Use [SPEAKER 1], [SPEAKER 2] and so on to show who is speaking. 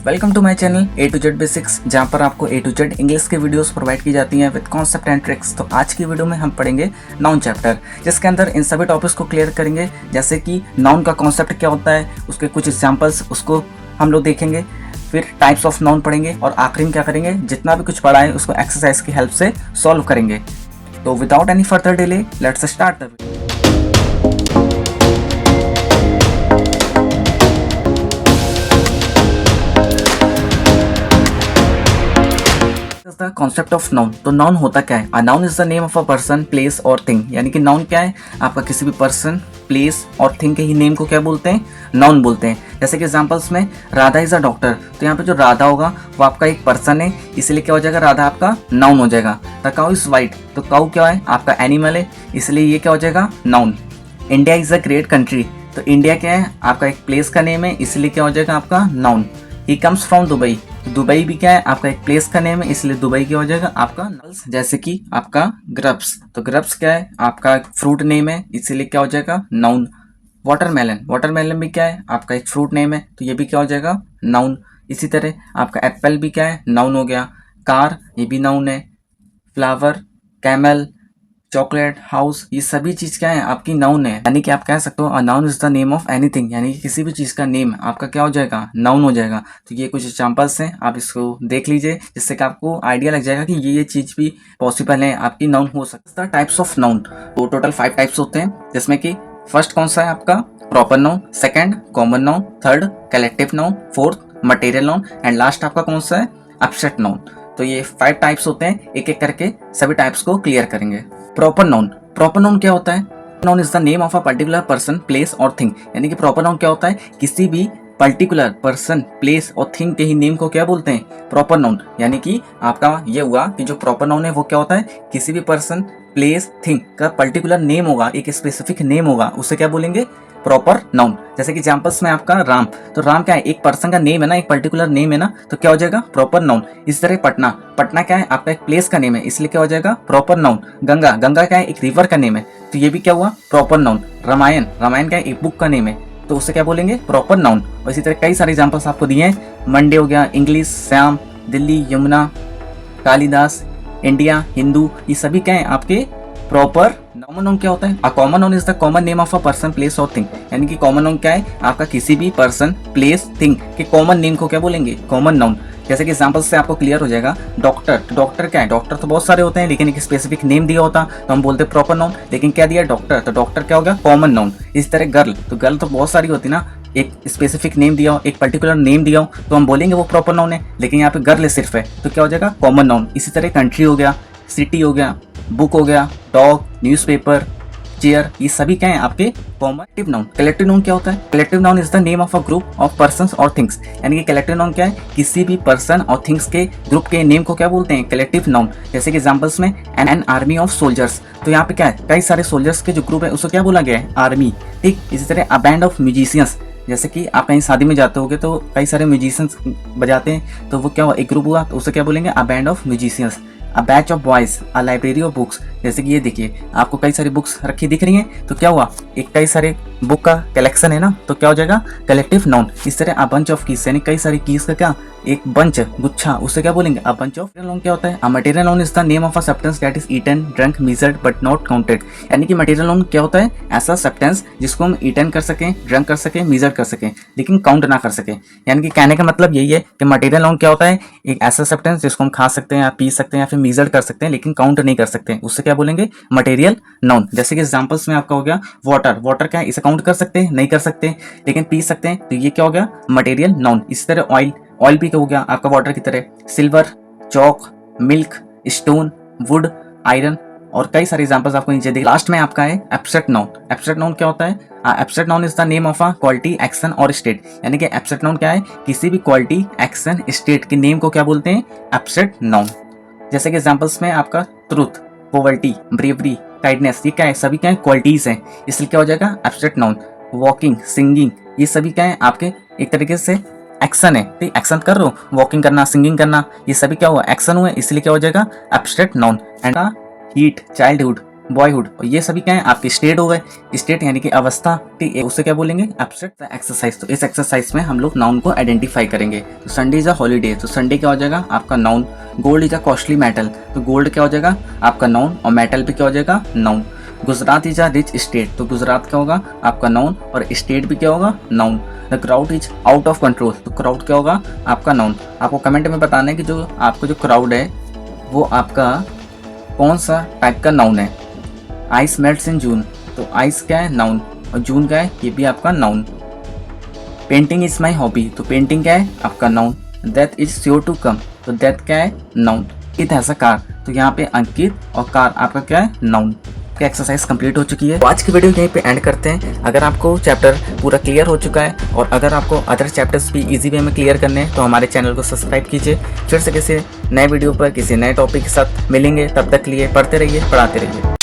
[SPEAKER 1] Welcome to my channel A to Z basics, जहाँ पर आपको ए टू जेड इंग्लिश के वीडियोस प्रोवाइड की जाती हैं विद कॉन्सेप्ट एंड ट्रिक्स। तो आज की वीडियो में हम पढ़ेंगे नाउन चैप्टर, जिसके अंदर इन सभी टॉपिक्स को क्लियर करेंगे, जैसे कि नाउन का कॉन्सेप्ट क्या होता है, उसके कुछ एग्जाम्पल्स उसको हम लोग देखेंगे, फिर टाइप्स ऑफ नाउन पढ़ेंगे और आखिरी में क्या करेंगे, जितना भी कुछ पढ़ा है उसको एक्सरसाइज की हेल्प से सॉल्व करेंगे। तो without any further delay let's start the video. The concept of noun. तो नाउन होता क्या है? A noun is the name of a person, place और थिंग। यानी कि नाउन क्या है? आपका किसी भी पर्सन, प्लेस और थिंग के ही नेम को क्या बोलते हैं? नाउन बोलते हैं। जैसे कि एग्जांपल्स में राधा इज अ डॉक्टर, तो यहाँ पे जो राधा होगा वो आपका एक पर्सन है, इसलिए क्या हो जाएगा, राधा आपका नाउन हो जाएगा। द काउ इज वाइट, तो काउ क्या है? आपका एनिमल है, इसलिए ये क्या हो जाएगा? Noun. India is a great country, तो इंडिया क्या है? आपका एक प्लेस का नेम है, इसलिए क्या हो जाएगा आपका? Noun. He comes from Dubai, Dubai भी क्या है? आपका एक प्लेस का नेम है, इसलिए दुबई क्या हो जाएगा आपका? नल्स। जैसे कि आपका ग्रप्स, तो ग्रप्स क्या है? आपका एक फ्रूट नेम है, इसीलिए क्या हो जाएगा? नाउन। वाटरमेलन, वाटरमेलन भी क्या है? आपका एक फ्रूट नेम है, तो ये भी क्या हो जाएगा? नाउन। इसी तरह आपका एप्पल भी क्या है? नाउन हो गया। कार, ये भी नाउन है। फ्लावर, कैमल, चॉकलेट, हाउस, ये सभी चीज क्या है? आपकी नाउन है। यानी कि आप कह सकते हो a noun is the name of anything, यानी कि किसी भी चीज का नेम आपका क्या हो जाएगा? नाउन हो जाएगा। तो ये कुछ एग्जांपल्स हैं, आप इसको देख लीजिए, जिससे कि आपको आइडिया लग जाएगा कि ये चीज भी पॉसिबल है, आपकी नाउन हो सकता है। टाइप्स ऑफ नाउन, तो टोटल 5 टाइप्स होते हैं, जिसमें कि फर्स्ट कौन सा है आपका? Proper noun, second common noun, third collective noun, fourth material noun and last आपका कौन सा है? Abstract noun. तो ये 5 टाइप्स होते हैं, एक एक करके सभी टाइप्स को क्लियर करेंगे। प्रॉपर नाउन, प्रॉपर नाउन क्या होता है? Noun is the name of a particular person, place और थिंग। यानी कि प्रॉपर नाउन क्या होता है? किसी भी पर्टिकुलर पर्सन, प्लेस और थिंग के ही नेम को क्या बोलते हैं? Proper noun. यानी कि आपका ये हुआ कि जो प्रॉपर नाउन है वो क्या होता है? किसी भी पर्सन, प्लेस, थिंग का पर्टिकुलर नेम होगा, एक स्पेसिफिक नेम होगा, उसे क्या बोलेंगे? Proper noun. जैसे कि एग्जांपल्स में आपका राम, तो राम क्या है? एक पर्सन का नेम है ना, एक पर्टिकुलर नेम है ना, तो क्या हो जाएगा? Proper noun. इस तरह पटना, पटना क्या है? आपका एक प्लेस का नेम है, इसलिए क्या हो जाएगा? Proper noun. गंगा, गंगा क्या है? एक रिवर का नेम है, तो ये भी क्या हुआ? Proper noun. रामायण, रामायण क्या है? एक बुक का नेम है, तो उसे क्या बोलेंगे? Proper noun. और इसी तरह कई सारे एग्जाम्पल्स आपको दिए हैं। मंडे हो गया, इंग्लिश, श्याम, दिल्ली, यमुना, कालिदास, इंडिया, हिंदू, ये सभी क्या है? आपके प्रॉपर। कॉमन नाउन क्या होता है? A common noun is the common name of a person, place और थिंग। यानी कि कॉमन नाउन क्या है? आपका किसी भी पर्सन, प्लेस, थिंग के कॉमन नेम को क्या बोलेंगे? Common noun. जैसे कि एग्जांपल से आपको क्लियर हो जाएगा। डॉक्टर, तो डॉक्टर क्या है? डॉक्टर तो बहुत सारे होते हैं, लेकिन एक स्पेसिफिक नेम दिया होता तो हम बोलते प्रॉपर नाउन, लेकिन क्या दिया? डॉक्टर, तो डॉक्टर क्या होगा? Common noun. इस तरह गर्ल, तो गर्ल तो बहुत सारी होती ना, एक स्पेसिफिक नेम दिया हो, एक पर्टिकुलर नेम दिया हो, तो हम बोलेंगे वो प्रॉपर नाउन है, लेकिन यहाँ पे गर्ल सिर्फ है, तो क्या हो जाएगा? Common noun. इसी तरह कंट्री हो गया, सिटी हो गया, बुक हो गया, डॉग, न्यूज़पेपर, चेयर, ये सभी क्या है? आपके कलेक्टिव नाउन। कलेक्टिव नाउन क्या होता है? Collective noun is the name of a group of persons और थिंग्स। यानी कि कलेक्टिव नाउन क्या है? किसी भी पर्सन और थिंग्स के ग्रुप के नेम को क्या बोलते हैं? Collective noun. जैसे कि एग्जांपल्स में एन आर्मी ऑफ सोल्जर्स, तो यहाँ पे क्या है? कई सारे सोल्जर्स के जो ग्रुप है उसको क्या बोला गया है? आर्मी। ठीक, इसी तरह अ बैंड ऑफ म्यूजिशियंस, जैसे कि आप कहीं शादी में जाते होगे तो कई सारे म्यूजिशियंस बजाते हैं, तो वो क्या हुआ? एक ग्रुप हुआ, तो उसे क्या बोलेंगे? A band of musicians. A batch of boys, a library of books. जैसे कि ये देखिए, आपको कई सारी बुक्स रखी दिख रही हैं, तो क्या हुआ? एक कई सारे बुक का कलेक्शन है ना, तो क्या हो जाएगा? Collective noun. इस तरह अ बंच ऑफ कीज, यानी कई सारी कीज का क्या? एक बंच, गुच्छा, उसे क्या बोलेंगे? A bunch of. नाउन क्या होता है? A material noun is the name of a substance that is eaten, drunk, measured but not counted. यानी कि मटेरियल नाउन क्या होता है? ऐसा सब्सटेंस जिसको हम ईटन कर सकें, ड्रंक कर सकें, मेजर कर सकें, लेकिन काउंट ना कर सकें। यानी कि कहने का मतलब यही है कि मटेरियल नाउन क्या होता है? एक ऐसा सब्सटेंस जिसको हम खा सकते हैं या पी सकते हैं या फिर मेजर कर सकते हैं, लेकिन काउंट नहीं कर सकते, उससे क्या बोलेंगे? Material noun. जैसे कि एग्जांपल्स में आपका हो गया वाटर, वाटर क्या है? इसे काउंट कर सकते हैं? नहीं कर सकते, लेकिन पी सकते हैं, तो ये क्या हो गया? Material noun. इसी तरह ऑयल, ऑयल भी हो गया आपका वाटर की तरह। Silver, Chowk, milk, stone, would, iron, और कई सारे एग्जांपल्स आपको नीचे दिए। लास्ट में आपका है एब्स्ट्रैक्ट नाउन। एब्स्ट्रैक्ट नाउन क्या होता है? Abstract noun is the name of a quality, action और स्टेट। यानी कि एब्स्ट्रैक्ट नाउन क्या है? किसी भी क्वालिटी, एक्शन, स्टेट के नेम को क्या बोलते हैं? Abstract noun. जैसे कि एग्जांपल्स में आपका ट्रूथ, पॉवर्टी, ब्रेवरी, काइंडनेस, ये क्या है? सभी क्या है? क्वालिटीज हैं, इसलिए क्या हो जाएगा? Abstract noun. वॉकिंग, सिंगिंग, ये सभी क्या है? आपके एक तरीके से एक्शन है। ठीक, एक्शन कर रहे हो, वॉकिंग करना, सिंगिंग करना, ये सभी क्या हुआ? एक्शन हुआ, इसलिए क्या हो जाएगा? Abstract noun. And heat, childhood, boyhood, और ये सभी क्या है आपके स्टेट हो गए। स्टेट यानी कि अवस्था, ठीक है, उससे क्या बोलेंगे एब्स्ट्रैक्ट एक्सरसाइज। तो इस एक्सरसाइज में हम लोग नाउन को आइडेंटिफाई करेंगे। तो संडे इज अ हॉलीडे, तो संडे क्या हो जाएगा आपका noun. Gold is a costly metal, तो गोल्ड क्या हो जाएगा आपका नाउन, और मेटल भी क्या हो जाएगा noun. Gujarat is a rich state, तो गुजरात क्या होगा आपका नाउन, और स्टेट भी क्या होगा noun. The crowd is out of control, तो क्राउड क्या होगा आपका नाउन। आपको कमेंट में बताना है कि जो आपका जो क्राउड है वो आपका कौन सा टाइप का नाउन है। आइस मेल्ट्स इन जून, तो आइस क्या है नाउन, और जून क्या है ये भी आपका noun. Painting is my hobby, तो पेंटिंग क्या है आपका noun. Death is sure to come, तो डेथ क्या है noun. It has a car, तो यहाँ पे अंकित और कार आपका क्या है नाउन। क्या एक्सरसाइज कंप्लीट हो चुकी है। तो आज की वीडियो यहीं पे एंड करते हैं। अगर आपको चैप्टर पूरा क्लियर हो चुका है और अगर आपको अदर चैप्टर्स भी इजी वे में क्लियर करने हैं तो हमारे चैनल को सब्सक्राइब कीजिए। फिर से किसी नए वीडियो पर किसी नए टॉपिक के साथ मिलेंगे, तब तक के लिए पढ़ते रहिए, पढ़ाते रहिए।